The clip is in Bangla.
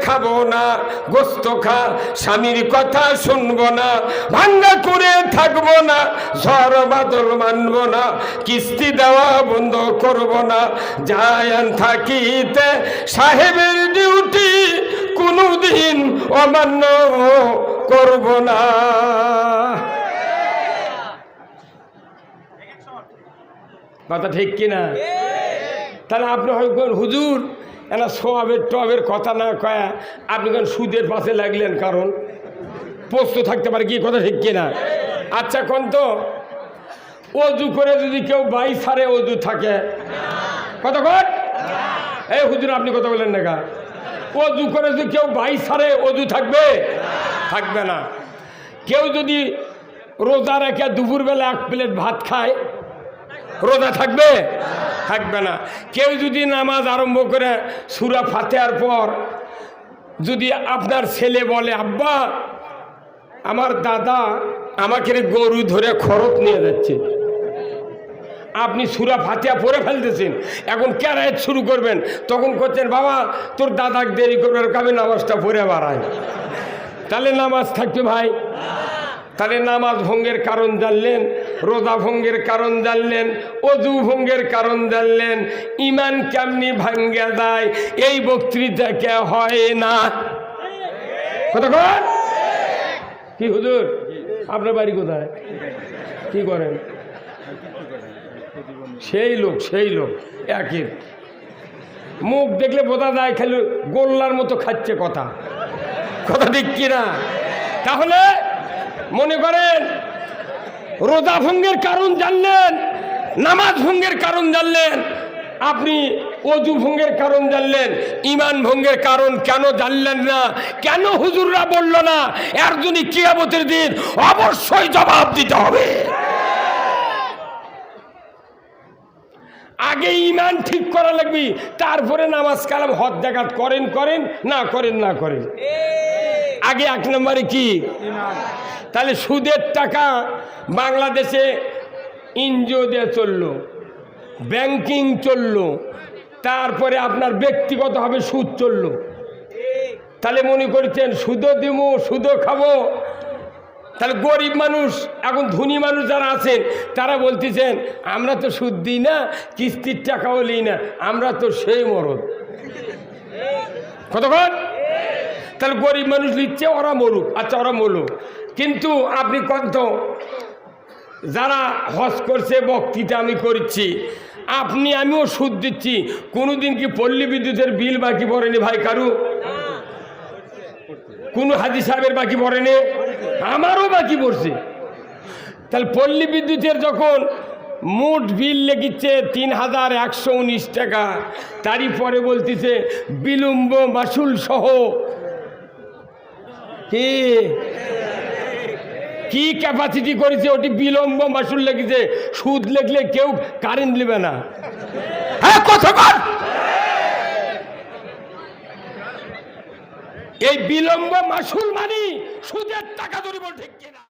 খাবো না, গোস্ত খা স্বামীর কথা শুনবো না, ভাঙ্গা করে থাকবো না, ঝড় বাদল মানবো না, কিস্তি দেওয়া বন্ধ করবো না, যায়ান থাকিতে সাহেবের ডিউটি কোনদিন অমান্য করব না। কথা ঠিক কিনা? তাহলে আপনি হয়তো হুজুর এনা সোয়াবের টবের কথা না কয়া আপনি কেন সুদের পাশে লাগলেন, কারণ প্রশ্ন থাকতে পারে কি? কথা ঠিক কিনা? আচ্ছা কোন তো অজু করে যদি কেউ বাই সারে অজু থাকে, কথা কন এই হুজুর আপনি কথা বলেন না গা, অজু করে যদি কেউ বাই সারে অজু থাকবে? থাকবে না। কেউ যদি রোজা রেখে দুপুরবেলা 1 প্লেট ভাত খায়, রোজা থাকবে? থাকবে না। কেউ যদি নামাজ আরম্ভ করে সূরা ফাতিহার পর যদি আপনার ছেলে বলে, আব্বা আমার দাদা আমাকে গরু ধরে খরচ নিয়ে যাচ্ছে, আপনি সূরা ফাতিহা পড়ে ফেলতেছেন, এখন কেরায়েত শুরু করবেন, তখন করছেন বাবা তোর দাদাকে দেরি করবে, আমি নামাজটা পড়ে বাড়াই, তাহলে নামাজ থাকবে ভাই? তাহলে নামাজ ভঙ্গের কারণ জানলেন, রোজা ভঙ্গের কারণ জানলেন, অজু ভঙ্গের কারণ জানলেন, ইমান কেমনি ভাঙ্গে যায় এই বক্তৃতা হয় না। কতক্ষণ কি হুজুর আপনার বাড়ি কোথায়, কি করেন? সেই লোক একই মুখ দেখলে বোঝা যায় খালি গোল্লার মতো খাচ্ছে কথা, কথা ঠিক কিনা? তাহলে মনে করেন রোজা ভঙ্গের কারণ জানলেন, নামাজ ভঙ্গের কারণ জানলেন, আপনি অজু ভঙ্গের কারণ জানলেন, ইমান ভঙ্গের কারণ কেন জানলেন না? কেন হুজুররা বলল না? এর জন্য কিয়ামতের দিন অবশ্যই জবাব দিতে হবে। আগে ইমান ঠিক করা লাগবে, তারপরে নামাজ কালাম হজ জাকাত করেন না করেন না করেন, আগে 1 নম্বরে কি? তাহলে সুদের টাকা বাংলাদেশে এনজিও দিয়ে চললো, ব্যাংকিং চললো, তারপরে আপনার ব্যক্তিগতভাবে সুদ চললো। তাহলে মনে করছেন সুদও দিব সুদও খাবো। তাহলে গরিব মানুষ, এখন ধনী মানুষ যারা আছেন তারা বলতেছেন আমরা তো সুদ দিই না, কিস্তির টাকাও নিই না, আমরা তো সেই মরদ। কতক্ষণ? তাহলে গরিব মানুষ নিচ্ছে, ওরা মরুক, আচ্ছা ওরা মরুক, কিন্তু আপনি কত যারা হজ করছে বক্তৃতা আমি করছি, আমিও সুদ দিচ্ছি, কোনোদিন কি পল্লী বিদ্যুতের বিল বাকি পড়েনি ভাই কারু? কোনো হাজি সাহেবের বাকি পড়েনি, আমারও বাকি পড়ছে। তাহলে পল্লী বিদ্যুতের যখন মোট বিল লেগেছে 3119 টাকা, তারই পরে বলতেছে বিলম্ব মাসুল সহ কি ক্যাপাসিটি করেছে, ওটি বিলম্ব মাসুল লেগেছে। সুদ লেগলে কেউ কারেন্ট নেবে না। হ্যাঁ কথা বল, এই বিলম্ব মাসুল মানে সুদের টাকা ধরে বল, ঠিক কিনা?